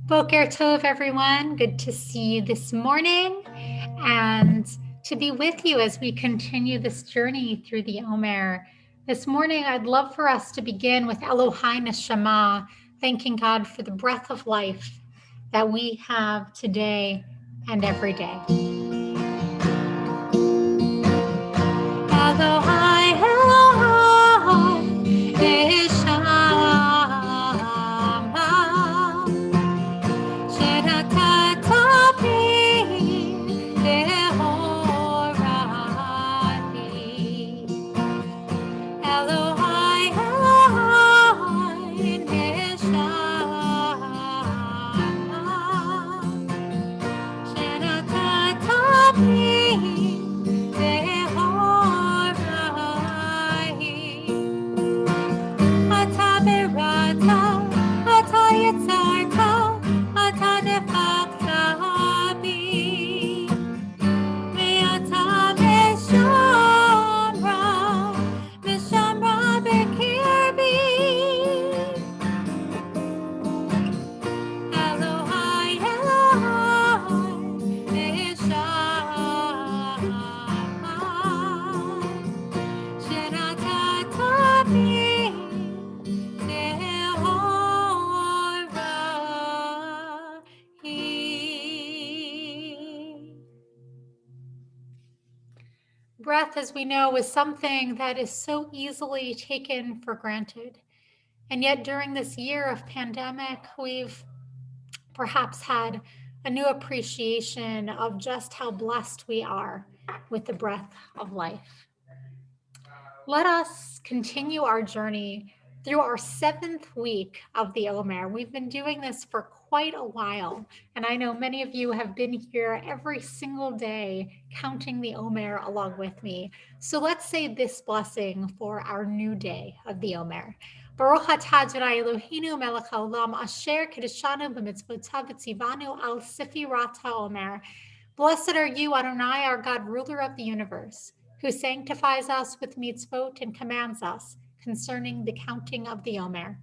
Boker Tov, everyone. Good to see you this morning and to be with you as we continue this journey through the Omer. This morning, I'd love for us to begin with Elohai Neshama, thanking God for the breath of life that we have today and every day. Elohai, Elohai, Neshama. Breath, as we know, is something that is so easily taken for granted. And yet during this year of pandemic, we've perhaps had a new appreciation of just how blessed we are with the breath of life. Let us continue our journey through our 7th week of the Omer. We've been doing this for quite a while, and I know many of you have been here every single day counting the Omer along with me. So let's say this blessing for our new day of the Omer. Baruch atah Adonai Eloheinu melech haolam asher kiddushanu b'mitzvotav v'tzivanu al sefirat haomer. Blessed are you, Adonai, our God, ruler of the universe, who sanctifies us with mitzvot and commands us concerning the counting of the Omer.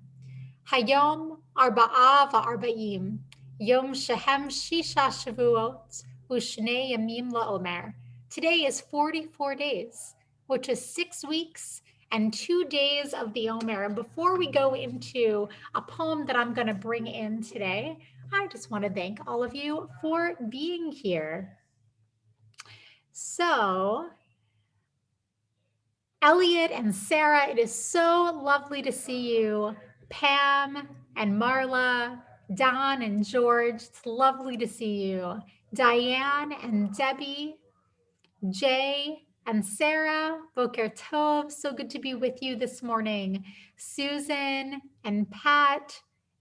Hayom arba'a va'arba'im, yom shehem shisha shavuot, u'shnei yamim la'omer. Today is 44 days, which is 6 weeks and 2 days of the Omer. And before we go into a poem that I'm going to bring in today, I just want to thank all of you for being here. So, Elliot and Sarah, it is so lovely to see you. Pam and Marla, Don and George, it's lovely to see you. Diane and Debbie, Jay and Sarah, Boker Tov, so good to be with you this morning. Susan and Pat,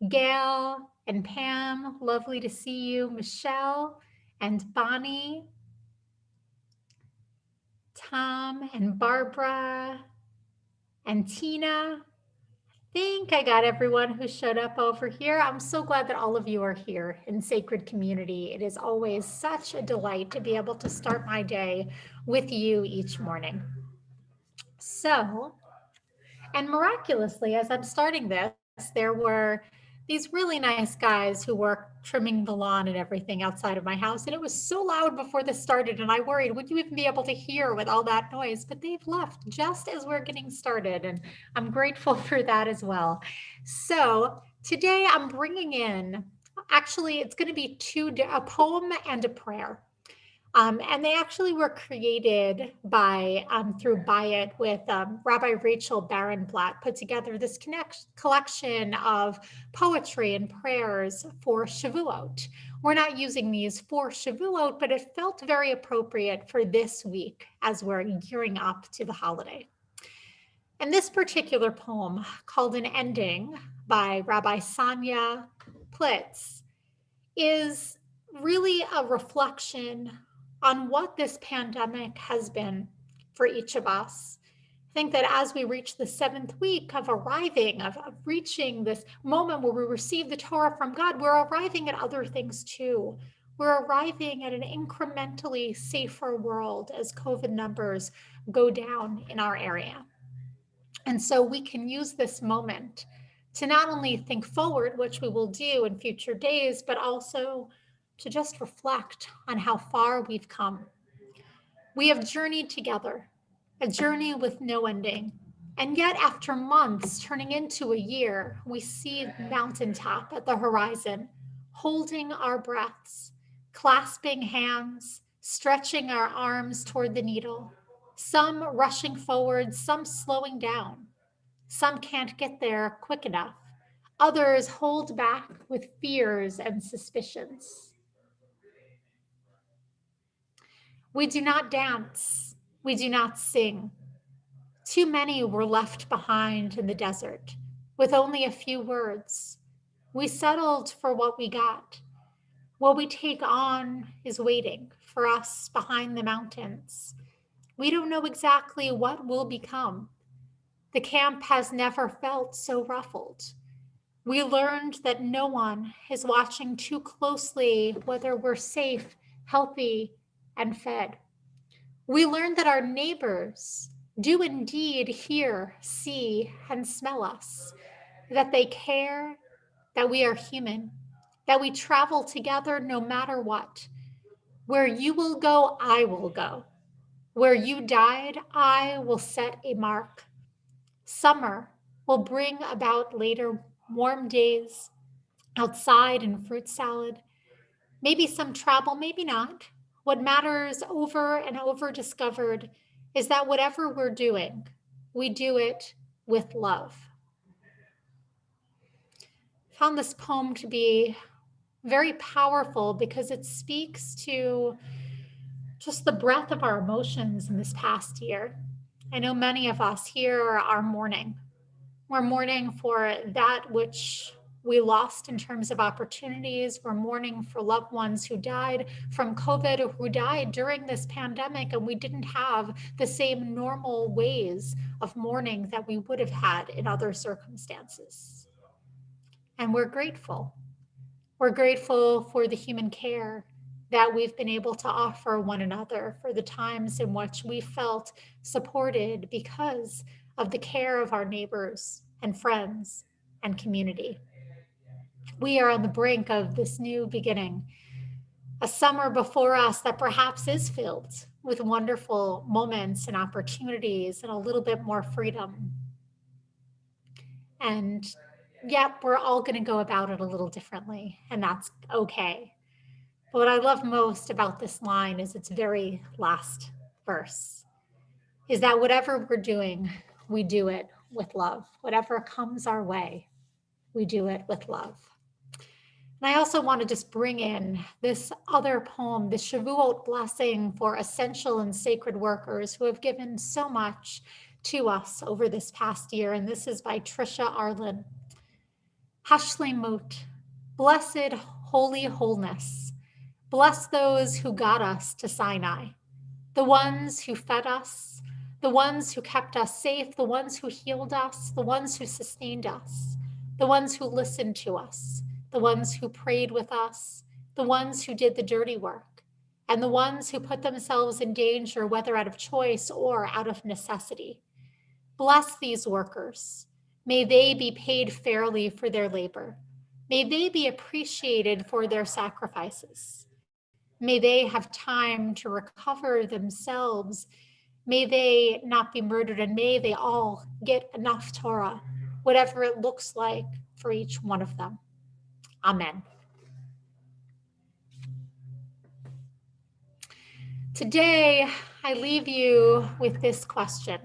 Gail and Pam, lovely to see you. Michelle and Bonnie, Tom and Barbara and Tina. I think I got everyone who showed up over here. I'm so glad that all of you are here in Sacred Community. It is always such a delight to be able to start my day with you each morning. So, and miraculously, as I'm starting this, there were these really nice guys who were trimming the lawn and everything outside of my house. And it was so loud before this started. And I worried, would you even be able to hear with all that noise? But they've left just as we're getting started. And I'm grateful for that as well. So today I'm bringing in, actually, it's going to be a poem and a prayer. And they actually were created by through Bayit with Rabbi Rachel Barenblatt put together this collection of poetry and prayers for Shavuot. We're not using these for Shavuot, but it felt very appropriate for this week as we're gearing up to the holiday. And this particular poem, called An Ending by Rabbi Sanya Plitz, is really a reflection on what this pandemic has been for each of us. I think that as we reach the 7th week of arriving, of reaching this moment where we receive the Torah from God, we're arriving at other things too. We're arriving at an incrementally safer world as COVID numbers go down in our area. And so we can use this moment to not only think forward, which we will do in future days, but also to just reflect on how far we've come. We have journeyed together, a journey with no ending. And yet, after months turning into a year, we see the mountaintop at the horizon, holding our breaths, clasping hands, stretching our arms toward the needle, some rushing forward, some slowing down. Some can't get there quick enough. Others hold back with fears and suspicions. We do not dance. We do not sing. Too many were left behind in the desert with only a few words. We settled for what we got. What we take on is waiting for us behind the mountains. We don't know exactly what will become. The camp has never felt so ruffled. We learned that no one is watching too closely whether we're safe, healthy, and fed. We learned that our neighbors do indeed hear, see, and smell us, that they care, that we are human, that we travel together no matter what. Where you will go, I will go. Where you died, I will set a mark. Summer will bring about later warm days outside and fruit salad. Maybe some travel, maybe not. What matters over and over discovered is that whatever we're doing, we do it with love. I found this poem to be very powerful because it speaks to just the breadth of our emotions in this past year. I know many of us here are mourning. We're mourning for that which we lost in terms of opportunities. We're mourning for loved ones who died from COVID or who died during this pandemic, and we didn't have the same normal ways of mourning that we would have had in other circumstances. And we're grateful. We're grateful for the human care that we've been able to offer one another, for the times in which we felt supported because of the care of our neighbors and friends and community. We are on the brink of this new beginning, a summer before us that perhaps is filled with wonderful moments and opportunities and a little bit more freedom. And yet, we're all going to go about it a little differently, and that's okay. But what I love most about this line is its very last verse, is that whatever we're doing, we do it with love. Whatever comes our way, we do it with love. And I also want to just bring in this other poem, the Shavuot blessing for essential and sacred workers who have given so much to us over this past year. And this is by Trisha Arlen. Hashlemut, blessed holy wholeness. Bless those who got us to Sinai, the ones who fed us, the ones who kept us safe, the ones who healed us, the ones who sustained us, the ones who listened to us, the ones who prayed with us, the ones who did the dirty work, and the ones who put themselves in danger, whether out of choice or out of necessity. Bless these workers. May they be paid fairly for their labor. May they be appreciated for their sacrifices. May they have time to recover themselves. May they not be murdered, and may they all get enough Torah, whatever it looks like for each one of them. Amen. Today, I leave you with this question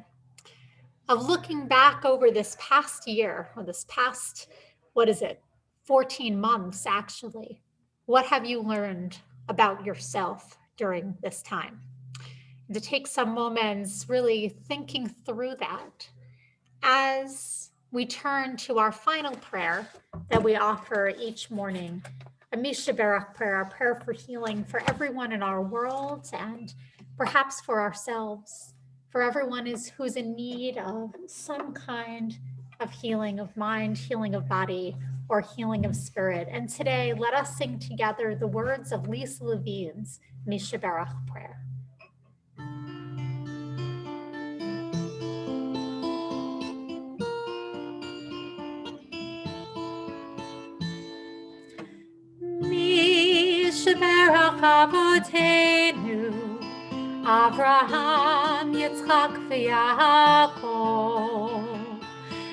of looking back over this past year, or this past, 14 months actually. What have you learned about yourself during this time? And to take some moments really thinking through that as we turn to our final prayer that we offer each morning, a Misha Barak prayer, a prayer for healing for everyone in our world and perhaps for ourselves, for everyone who's in need of some kind of healing of mind, healing of body, or healing of spirit. And today, let us sing together the words of Lisa Levine's Misha Barak prayer. sheberach avotenu, Avraham, Yitzchak, v'Yaakov.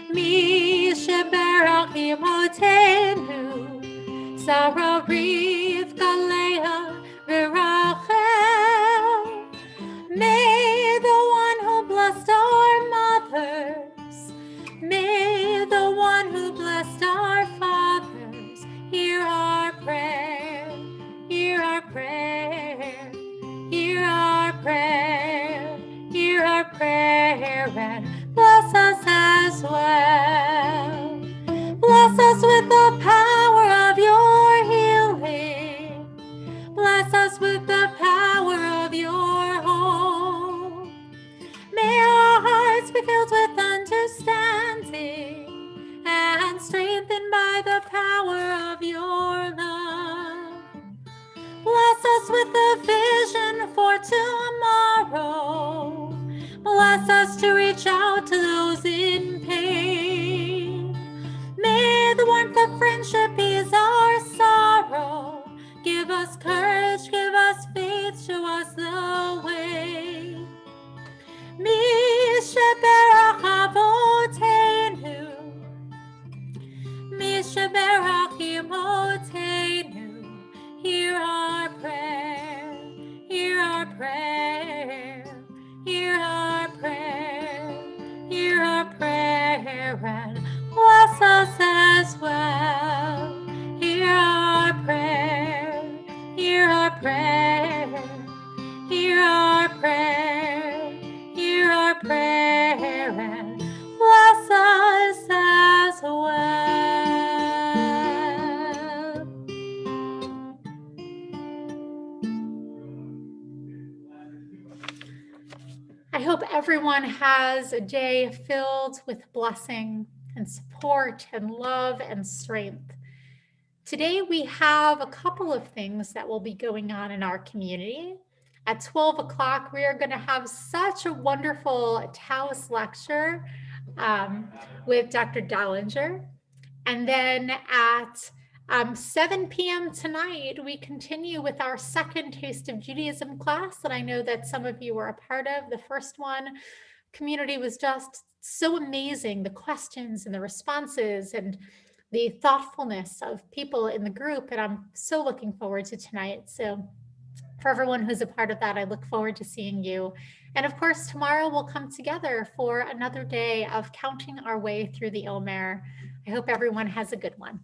Mi sheberach imotenu, Sarah, Rivka, Leah, v'Rachel. May the one who blessed our mothers, may the one who blessed our fathers, hear our prayer, hear our prayer, hear our prayer, hear our prayer, and bless us as well. Bless us with the power of your healing. Bless us with the power of your hope. May our hearts be filled with understanding and strengthened by the power of your love. Bless us with the vision for tomorrow. Bless us to reach out to those in pain. May the warmth of friendship ease our sorrow. Give us courage, give us faith, show us the way. Mi sheberach avotenu, mi sheberach imotenu. Hear our prayer, hear our prayer, hear our prayer, hear our prayer, and bless us as well. Hear our prayer, hear our prayer, hear our prayer, hear our prayer, and bless us as well. I hope everyone has a day filled with blessing and support and love and strength. Today we have a couple of things that will be going on in our community. At 12 o'clock, we are going to have such a wonderful Taoist lecture with Dr. Dallinger. And then at 7 p.m. tonight, we continue with our second Taste of Judaism class that I know that some of you were a part of. The first one, community was just so amazing. The questions and the responses and the thoughtfulness of people in the group. And I'm so looking forward to tonight. So for everyone who's a part of that, I look forward to seeing you. And of course, tomorrow we'll come together for another day of counting our way through the Omer. I hope everyone has a good one.